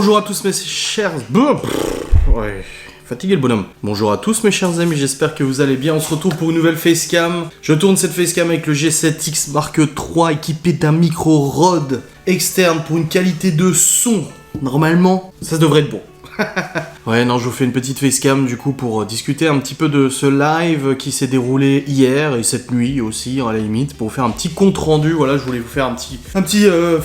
Bonjour à tous mes chers... Ouais, fatigué le bonhomme. Bonjour à tous mes chers amis, j'espère que vous allez bien. On se retrouve pour une nouvelle facecam. Je tourne cette facecam avec le G7X Mark III équipé d'un micro Rode externe pour une qualité de son. Normalement, ça devrait être bon. Ouais, non, je vous fais une petite facecam du coup pour discuter un petit peu de ce live qui s'est déroulé hier et cette nuit aussi, à la limite, pour vous faire un petit compte rendu. Voilà, je voulais vous faire un petit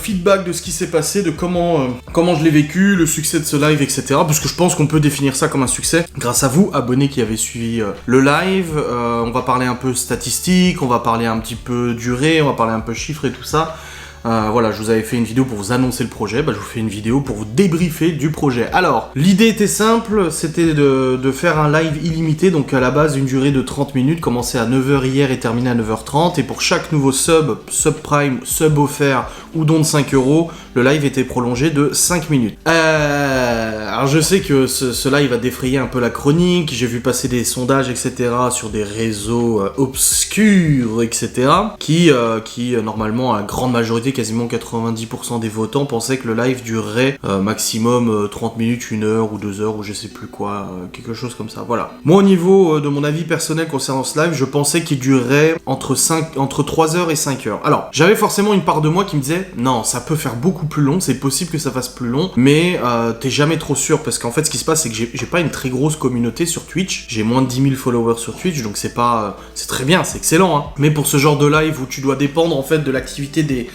feedback de ce qui s'est passé, de comment je l'ai vécu, le succès de ce live, etc. Parce que je pense qu'on peut définir ça comme un succès grâce à vous, abonnés qui avez suivi le live. On va parler un peu statistiques, on va parler un petit peu durée, on va parler un peu chiffres et tout ça. Voilà, je vous avais fait une vidéo pour vous annoncer le projet, je vous fais une vidéo pour vous débriefer du projet. Alors, l'idée était simple, c'était de faire un live illimité, donc à la base une durée de 30 minutes, commencé à 9h hier et terminé à 9h30, et pour chaque nouveau subprime, sub offert ou don de 5€, le live était prolongé de 5 minutes. Alors je sais que ce live a défrayé un peu la chronique, j'ai vu passer des sondages, etc. sur des réseaux obscurs, etc. qui normalement, à la grande majorité, quasiment 90% des votants pensaient que le live durerait maximum 30 minutes, 1 heure ou 2 heures ou je sais plus quoi, quelque chose comme ça, voilà. Moi au niveau de mon avis personnel concernant ce live, je pensais qu'il durerait entre 3 heures et 5 heures. Alors, j'avais forcément une part de moi qui me disait, non, ça peut faire beaucoup plus long, c'est possible que ça fasse plus long, mais t'es jamais trop sûr, parce qu'en fait ce qui se passe c'est que j'ai pas une très grosse communauté sur Twitch, j'ai moins de 10 000 followers sur Twitch, donc c'est pas... c'est très bien, c'est excellent, hein. Mais pour ce genre de live où tu dois dépendre en fait de l'activité des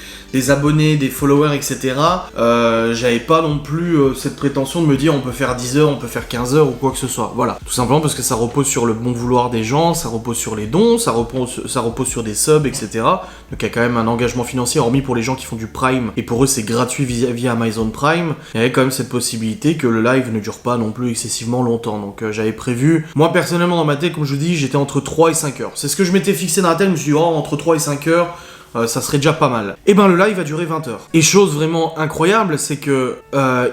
abonnés, des followers, etc. J'avais pas non plus cette prétention de me dire on peut faire 10 heures, on peut faire 15 heures ou quoi que ce soit. Voilà. Tout simplement parce que ça repose sur le bon vouloir des gens, ça repose sur les dons, ça repose sur des subs, etc. Donc il y a quand même un engagement financier, hormis pour les gens qui font du Prime, et pour eux c'est gratuit via Amazon Prime. Il y avait quand même cette possibilité que le live ne dure pas non plus excessivement longtemps. Donc j'avais prévu, moi personnellement dans ma tête, comme je vous dis, j'étais entre 3 et 5 heures. C'est ce que je m'étais fixé dans la tête, je me suis dit, entre 3 et 5 heures, ça serait déjà pas mal. Et ben le live a duré 20 heures. Et chose vraiment incroyable, c'est que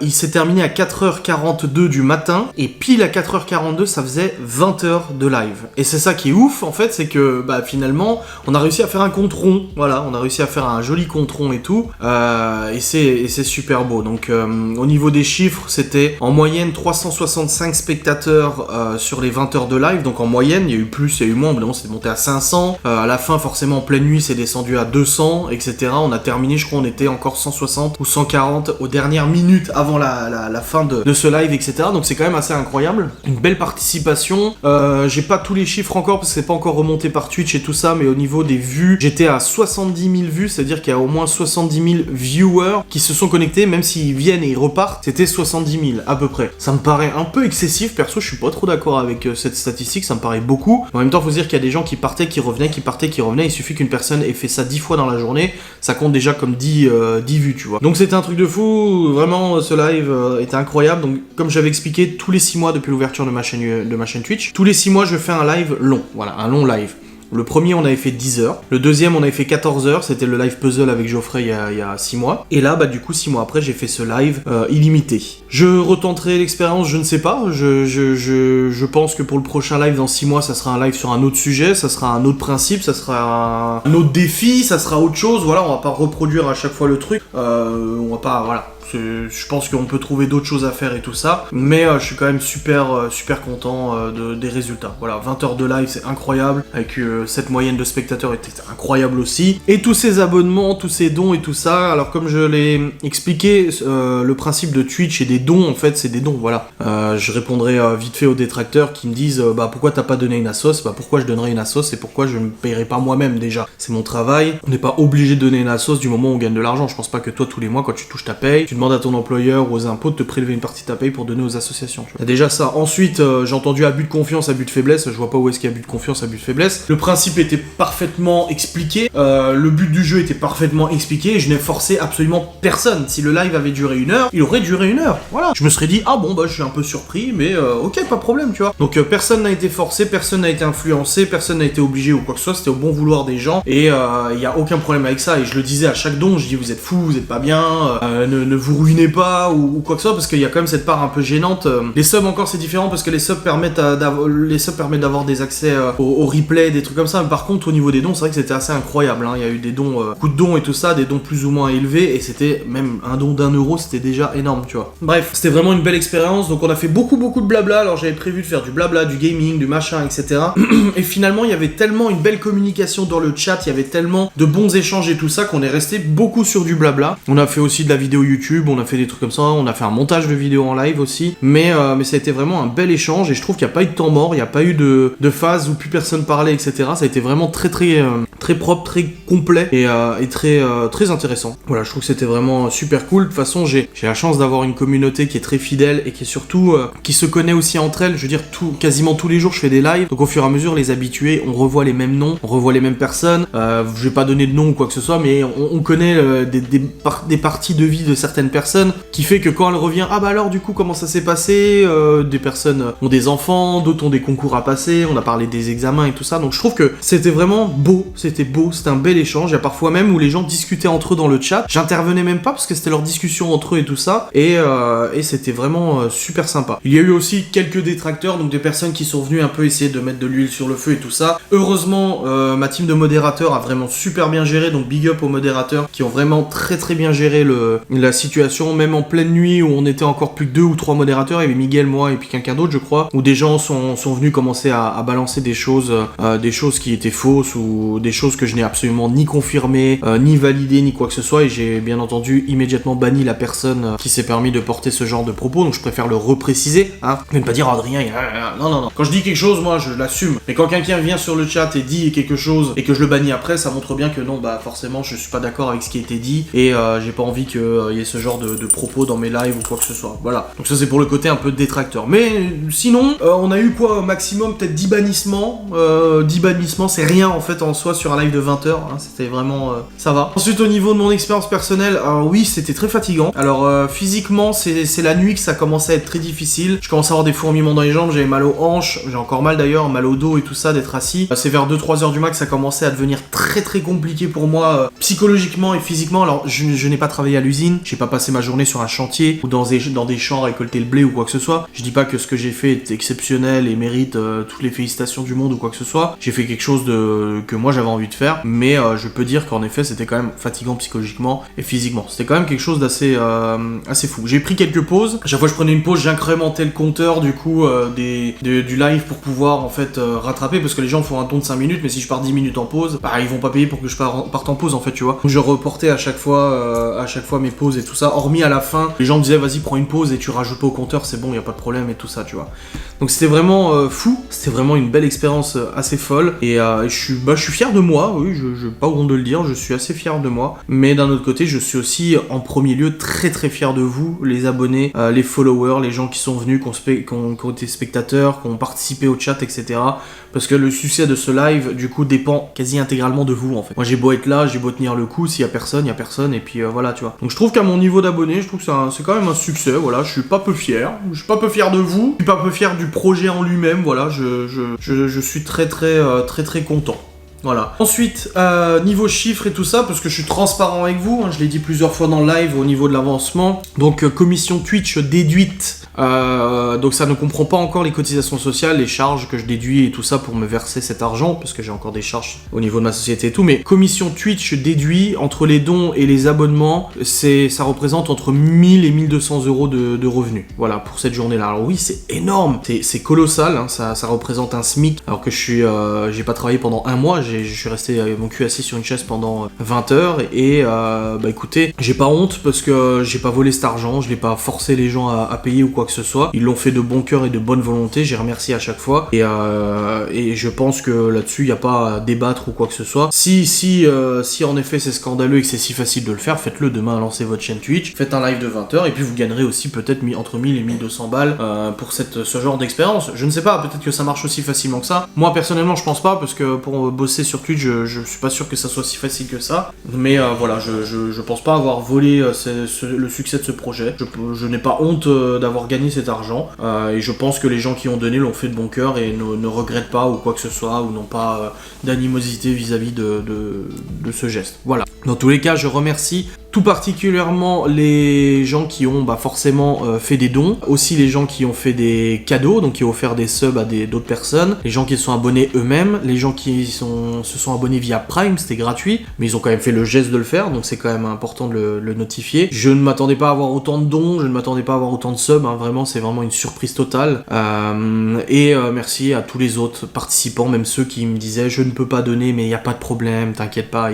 il s'est terminé à 4h42 du matin, et pile à 4h42, ça faisait 20 heures de live. Et c'est ça qui est ouf, en fait, c'est que finalement, on a réussi à faire un compte rond. Voilà, on a réussi à faire un joli compte rond et tout. Et c'est super beau. Donc au niveau des chiffres, c'était en moyenne 365 spectateurs sur les 20 heures de live. Donc en moyenne, il y a eu plus, il y a eu moins. Au bout d'un moment, c'est monté à 500. À la fin, forcément, en pleine nuit, c'est descendu à 200, etc. On a terminé, je crois, on était encore 160 ou 140 aux dernières minutes avant la fin de ce live, etc. Donc c'est quand même assez incroyable. Une belle participation. J'ai pas tous les chiffres encore parce que c'est pas encore remonté par Twitch et tout ça, mais au niveau des vues, j'étais à 70 000 vues, c'est-à-dire qu'il y a au moins 70 000 viewers qui se sont connectés, même s'ils viennent et ils repartent, c'était 70 000 à peu près. Ça me paraît un peu excessif, perso, je suis pas trop d'accord avec cette statistique, ça me paraît beaucoup. En même temps, faut se dire qu'il y a des gens qui partaient, qui revenaient, il suffit qu'une personne ait fait ça 10 fois dans la journée, ça compte déjà comme 10 vues, tu vois. Donc c'était un truc de fou, vraiment, ce live était incroyable. Donc comme j'avais expliqué, tous les 6 mois depuis l'ouverture de ma chaîne Twitch, tous les 6 mois je fais un live long, voilà, un long live. Le premier, on avait fait 10 heures. Le deuxième, on avait fait 14 heures. C'était le live puzzle avec Geoffrey il y a 6 mois. Et là, du coup, 6 mois après, j'ai fait ce live illimité. Je retenterai l'expérience, je ne sais pas. Je pense que pour le prochain live dans 6 mois, ça sera un live sur un autre sujet, ça sera un autre principe, ça sera un autre défi, ça sera autre chose. Voilà, on va pas reproduire à chaque fois le truc. On va pas, voilà. Je pense qu'on peut trouver d'autres choses à faire et tout ça, mais je suis quand même super content des résultats. Voilà, 20 heures de live, c'est incroyable, avec cette moyenne de spectateurs était incroyable aussi. Et tous ces abonnements, tous ces dons et tout ça, alors comme je l'ai expliqué, le principe de Twitch et des dons, en fait, c'est des dons, voilà. Je répondrai vite fait aux détracteurs qui me disent, pourquoi t'as pas donné une assos? Pourquoi je donnerais une assos et pourquoi je me paierais pas moi-même déjà? C'est mon travail, on n'est pas obligé de donner une assos du moment où on gagne de l'argent. Je pense pas que toi, tous les mois, quand tu touches ta paye, tu demandes à ton employeur ou aux impôts de te prélever une partie de ta paye pour donner aux associations. Il y a déjà ça. Ensuite, j'ai entendu abus de confiance, abus de faiblesse. Je vois pas où est-ce qu'il y a abus de confiance, abus de faiblesse. Le principe était parfaitement expliqué. Le but du jeu était parfaitement expliqué. Et je n'ai forcé absolument personne. Si le live avait duré 1 heure, il aurait duré 1 heure. Voilà. Je me serais dit, je suis un peu surpris, mais ok, pas de problème, tu vois. Donc personne n'a été forcé, personne n'a été influencé, personne n'a été obligé ou quoi que ce soit. C'était au bon vouloir des gens. Et il y a aucun problème avec ça. Et je le disais à chaque don, je dis, vous êtes fous, vous êtes pas bien, ne vous vous ruinez pas ou quoi que ce soit, parce qu'il y a quand même cette part un peu gênante. Les subs encore c'est différent parce que les subs permettent d'avoir des accès au replay, des trucs comme ça. Mais par contre au niveau des dons, c'est vrai que c'était assez incroyable. Hein. Il y a eu des dons, beaucoup de dons et tout ça, des dons plus ou moins élevés, et c'était même un don d'1€, c'était déjà énorme, tu vois. Bref, c'était vraiment une belle expérience. Donc on a fait beaucoup de blabla. Alors j'avais prévu de faire du blabla, du gaming, du machin, etc. Et finalement il y avait tellement une belle communication dans le chat, il y avait tellement de bons échanges et tout ça qu'on est resté beaucoup sur du blabla. On a fait aussi de la vidéo YouTube, on a fait des trucs comme ça, on a fait un montage de vidéo en live aussi, mais ça a été vraiment un bel échange, et je trouve qu'il n'y a pas eu de temps mort, il n'y a pas eu de phase où plus personne parlait, etc. Ça a été vraiment très propre, très complet et très intéressant. Voilà, je trouve que c'était vraiment super cool. De toute façon, j'ai la chance d'avoir une communauté qui est très fidèle et qui est surtout qui se connaît aussi entre elles. Je veux dire, quasiment tous les jours je fais des lives, donc au fur et à mesure les habitués, on revoit les mêmes noms, on revoit les mêmes personnes. Je vais pas donner de nom ou quoi que ce soit, mais on connaît des parties de vie de certaines personnes, qui fait que quand elle revient, ah bah alors du coup comment ça s'est passé, des personnes ont des enfants, d'autres ont des concours à passer, on a parlé des examens et tout ça, donc je trouve que c'était vraiment beau, c'était un bel échange. Il y a parfois même où les gens discutaient entre eux dans le chat, j'intervenais même pas parce que c'était leur discussion entre eux et tout ça, et c'était vraiment super sympa. Il y a eu aussi quelques détracteurs, donc des personnes qui sont venues un peu essayer de mettre de l'huile sur le feu et tout ça. Heureusement, ma team de modérateurs a vraiment super bien géré, donc big up aux modérateurs qui ont vraiment très bien géré la situation, même en pleine nuit où on était encore plus que 2 ou 3 modérateurs, il y avait Miguel, moi et puis quelqu'un d'autre je crois, où des gens sont venus commencer à balancer des choses qui étaient fausses, ou des choses que je n'ai absolument ni confirmées, ni validées, ni quoi que ce soit, et j'ai bien entendu immédiatement banni la personne qui s'est permis de porter ce genre de propos, donc je préfère le repréciser, hein, ne pas dire Adrien, non. Quand je dis quelque chose, moi je l'assume, mais quand quelqu'un vient sur le chat et dit quelque chose et que je le bannis après, ça montre bien que non, bah forcément je suis pas d'accord avec ce qui a été dit, et j'ai pas envie qu'il y ait ce genre de propos dans mes lives ou quoi que ce soit. Voilà. Donc ça c'est pour le côté un peu détracteur. Mais sinon, on a eu quoi, maximum peut-être 10 bannissements. 10 bannissements, c'est rien en fait en soi sur un live de 20h. Hein, c'était vraiment... ça va. Ensuite au niveau de mon expérience personnelle, alors oui, c'était très fatigant. Alors physiquement, c'est la nuit que ça commençait à être très difficile. Je commençais à avoir des fourmillements dans les jambes, j'avais mal aux hanches, j'ai encore mal d'ailleurs, mal au dos et tout ça, d'être assis. C'est vers 2-3 heures du max que ça commençait à devenir très compliqué pour moi, psychologiquement et physiquement. Alors je n'ai pas travaillé à l'usine, j'ai pas passé ma journée sur un chantier ou dans des champs à récolter le blé ou quoi que ce soit. Je dis pas que ce que j'ai fait est exceptionnel et mérite toutes les félicitations du monde ou quoi que ce soit. J'ai fait quelque chose que moi j'avais envie de faire, mais je peux dire qu'en effet c'était quand même fatigant psychologiquement et physiquement. C'était quand même quelque chose d'assez fou. J'ai pris quelques pauses. À chaque fois que je prenais une pause, j'incrémentais le compteur du coup du live pour pouvoir en fait rattraper, parce que les gens font un ton de 5 minutes, mais si je pars 10 minutes en pause, bah ils vont pas payer pour que je parte en pause en fait, tu vois. Donc je reportais à chaque fois mes pauses et tout ça, hormis à la fin, les gens me disaient vas-y prends une pause et tu rajoutes pas au compteur, c'est bon, y a pas de problème et tout ça, tu vois. Donc c'était vraiment fou, c'était vraiment une belle expérience assez folle, et je suis fier de moi, oui, je pas honte de le dire, je suis assez fier de moi, mais d'un autre côté je suis aussi en premier lieu très fier de vous, les abonnés, les followers, les gens qui sont venus, qui ont été spectateurs, qui ont participé au chat, etc. Parce que le succès de ce live, du coup, dépend quasi intégralement de vous, en fait. Moi, j'ai beau être là, j'ai beau tenir le coup, s'il y a personne, et puis voilà, tu vois. Donc je trouve qu'à mon niveau d'abonnés, je trouve que c'est quand même un succès, voilà, je suis pas peu fier. Je suis pas peu fier de vous, je suis pas peu fier du projet en lui-même, voilà, je suis très content. Voilà. Ensuite, niveau chiffres et tout ça, parce que je suis transparent avec vous, hein, je l'ai dit plusieurs fois dans le live au niveau de l'avancement. Donc commission Twitch déduite, donc ça ne comprend pas encore les cotisations sociales, les charges que je déduis et tout ça pour me verser cet argent, parce que j'ai encore des charges au niveau de ma société et tout, mais commission Twitch déduit entre les dons et les abonnements, ça représente entre 1000 et 1200 euros de revenus, voilà, pour cette journée-là. Alors oui, c'est énorme, c'est colossal, hein, ça représente un SMIC, alors que j'ai pas travaillé pendant un mois, je suis resté avec mon cul assis sur une chaise pendant 20 heures, et bah écoutez, j'ai pas honte parce que j'ai pas volé cet argent, je l'ai pas forcé les gens à payer ou quoi que ce soit, ils l'ont fait de bon cœur et de bonne volonté, j'ai remercié à chaque fois, et je pense que là-dessus y a pas à débattre ou quoi que ce soit. Si en effet c'est scandaleux et que c'est si facile de le faire, faites-le demain, lancez votre chaîne Twitch, faites un live de 20 heures et puis vous gagnerez aussi peut-être entre 1000 et 1200 balles pour ce genre d'expérience. Je ne sais pas, peut-être que ça marche aussi facilement que ça. Moi personnellement je pense pas, parce que pour bosser sur Twitch, je suis pas sûr que ça soit si facile que ça, mais voilà, je pense pas avoir volé le succès de ce projet. Je n'ai pas honte d'avoir gagné gagner cet argent. Et je pense que les gens qui ont donné l'ont fait de bon cœur et ne regrettent pas ou quoi que ce soit, ou n'ont pas d'animosité vis-à-vis de ce geste. Voilà. Dans tous les cas, je remercie tout particulièrement les gens qui ont forcément fait des dons, aussi les gens qui ont fait des cadeaux, donc qui ont offert des subs à d'autres personnes, les gens qui se sont abonnés eux-mêmes, les gens qui se sont abonnés via Prime, c'était gratuit, mais ils ont quand même fait le geste de le faire, donc c'est quand même important de le notifier. Je ne m'attendais pas à avoir autant de dons, je ne m'attendais pas à avoir autant de subs, hein, vraiment c'est vraiment une surprise totale. Merci à tous les autres participants, même ceux qui me disaient je ne peux pas donner mais il n'y a pas de problème, t'inquiète pas,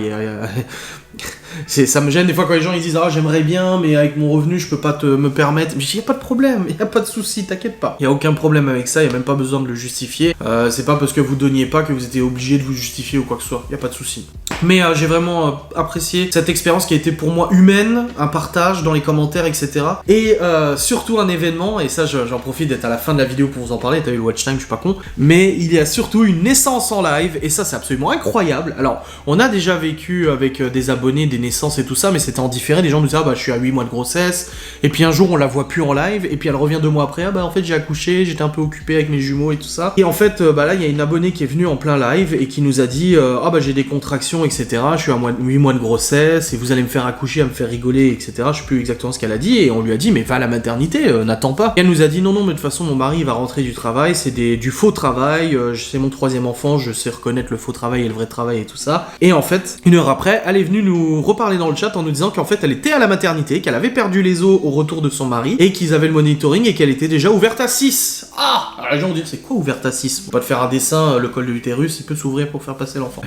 ça me gêne des fois quand les gens ils disent ah j'aimerais bien mais avec mon revenu je peux pas me permettre. Mais il y a pas de problème, il y a pas de souci, t'inquiète pas. Il y a aucun problème avec ça, il y a même pas besoin de le justifier. C'est pas parce que vous donniez pas que vous étiez obligé de vous justifier ou quoi que ce soit. Il y a pas de souci. Mais j'ai vraiment apprécié cette expérience qui a été pour moi humaine, un partage dans les commentaires etc. Et surtout un événement, et ça j'en profite d'être à la fin de la vidéo pour vous en parler. T'as eu le watch time, je suis pas con. Mais il y a surtout une naissance en live et ça c'est absolument incroyable. Alors on a déjà vécu avec des abonnés des naissances et tout ça, mais c'était en différé. Les gens nous disaient je suis à 8 mois de grossesse, et puis un jour on la voit plus en live, et puis elle revient 2 mois après, en fait j'ai accouché, j'étais un peu occupé avec mes jumeaux et tout ça. Et en fait là il y a une abonnée qui est venue en plein live et qui nous a dit j'ai des contractions etc, je suis à 8 mois de grossesse et vous allez me faire accoucher, à me faire rigoler etc. Je sais plus exactement ce qu'elle a dit, et on lui a dit mais va à la maternité, n'attends pas. Et elle nous a dit non mais de toute façon mon mari va rentrer du travail, c'est du faux travail, c'est mon 3e enfant, je sais reconnaître le faux travail et le vrai travail et tout ça. Et en fait 1 heure après elle est venue nous reparler dans le chat en nous disant qu'en fait elle était à la maternité, qu'elle avait perdu les os au retour de son mari et qu'ils avaient le monitoring et qu'elle était déjà ouverte à 6. Alors les gens vont dire c'est quoi ouverte à 6? Faut pas te faire un dessin, le col de l'utérus il peut s'ouvrir pour faire passer l'enfant.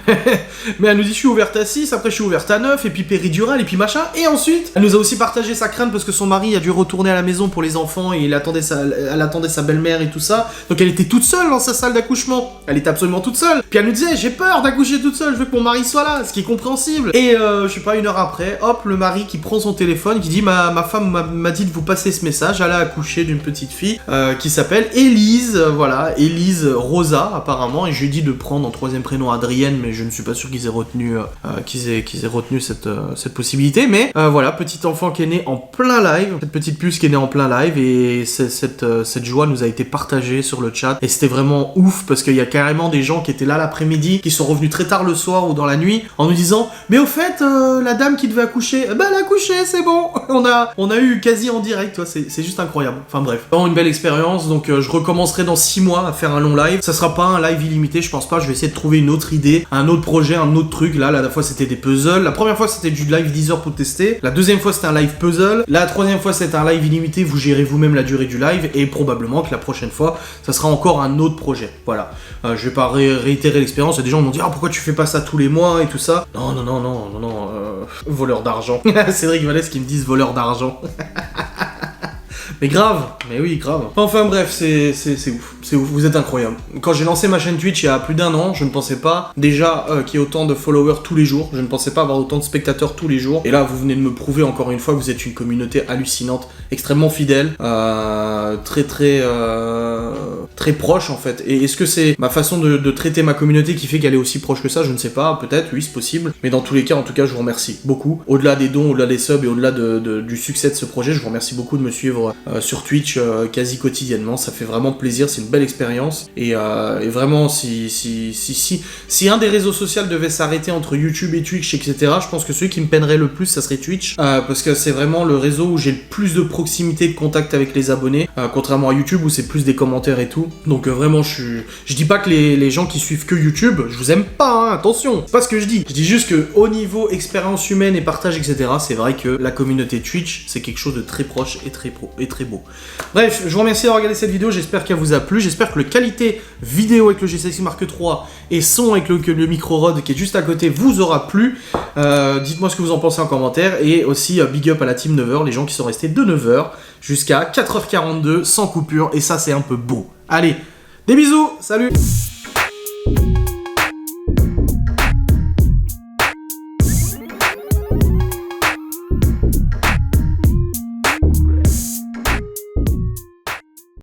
Mais elle nous dit je suis ouverte à 6, après je suis ouverte à 9 et puis péridurale et puis machin, et ensuite elle nous a aussi partagé sa crainte parce que son mari a dû retourner à la maison pour les enfants et elle attendait sa belle-mère et tout ça, donc elle était toute seule dans sa salle d'accouchement, elle était absolument toute seule, puis elle nous disait j'ai peur d'accoucher toute seule, je veux que mon mari soit là, ce qui est compréhensible. Et je sais pas, 1 heure après, hop, le mari qui prend son téléphone, qui dit ma femme m'a dit de vous passer ce message, elle a accouché d'une petite fille qui s'appelle Élise, voilà, Élise Rosa apparemment, et je lui ai dit de prendre en 3e prénom Adrienne, mais je ne suis pas sûr qu'ils aient retenu cette possibilité, mais voilà, petit enfant qui est né en plein live, cette petite puce qui est née en plein live, et cette joie nous a été partagée sur le chat, et c'était vraiment ouf, parce qu'il y a carrément des gens qui étaient là l'après-midi, qui sont revenus très tard le soir ou dans la nuit, en nous disant mais au fait la dame qui devait accoucher, elle a accouché, c'est bon. On a eu quasi en direct, toi, c'est juste incroyable. Enfin bref, vraiment une belle expérience. Donc je recommencerai dans 6 mois à faire un long live. Ça sera pas un live illimité, je pense pas. Je vais essayer de trouver une autre idée, un autre projet, un autre truc. Là, la fois c'était des puzzles. La première fois c'était du live 10 heures pour tester. La 2e fois c'était un live puzzle. La 3e fois c'était un live illimité. Vous gérez vous-même la durée du live, et probablement que la prochaine fois ça sera encore un autre projet. Voilà. Je vais pas réitérer l'expérience. Il y a des gens qui m'ont dit pourquoi tu fais pas ça tous les mois et tout ça. Non. Voleur d'argent. Cédric Vallès qui me disent voleur d'argent. Mais grave, mais oui, grave. Enfin bref, c'est ouf, vous êtes incroyable. Quand j'ai lancé ma chaîne Twitch il y a plus d'1 an, je ne pensais pas déjà qu'il y ait autant de followers tous les jours, je ne pensais pas avoir autant de spectateurs tous les jours, et là vous venez de me prouver encore une fois que vous êtes une communauté hallucinante, extrêmement fidèle, très proche en fait. Et est-ce que c'est ma façon de traiter ma communauté qui fait qu'elle est aussi proche que ça? Je ne sais pas, peut-être, oui c'est possible, mais dans tous les cas, en tout cas je vous remercie beaucoup. Au-delà des dons, au-delà des subs et au-delà du succès de ce projet, je vous remercie beaucoup de me suivre sur Twitch quasi quotidiennement, ça fait vraiment plaisir, c'est une belle expérience, et vraiment si un des réseaux sociaux devait s'arrêter entre YouTube et Twitch etc, je pense que celui qui me peinerait le plus ça serait Twitch, parce que c'est vraiment le réseau où j'ai le plus de proximité, de contact avec les abonnés, contrairement à YouTube où c'est plus des commentaires et tout, donc vraiment je dis pas que les gens qui suivent que YouTube, je vous aime pas, hein, attention, c'est pas ce que je dis juste que au niveau expérience humaine et partage etc, c'est vrai que la communauté Twitch c'est quelque chose de très proche et très pro et très beau. Bref, je vous remercie d'avoir regardé cette vidéo, j'espère qu'elle vous a plu, j'espère que la qualité vidéo avec le G7 Mark III et son avec le micro Rode qui est juste à côté vous aura plu. Dites-moi ce que vous en pensez en commentaire, et aussi big up à la team 9h, les gens qui sont restés de 9h jusqu'à 4h42 sans coupure, et ça c'est un peu beau. Allez, des bisous, salut!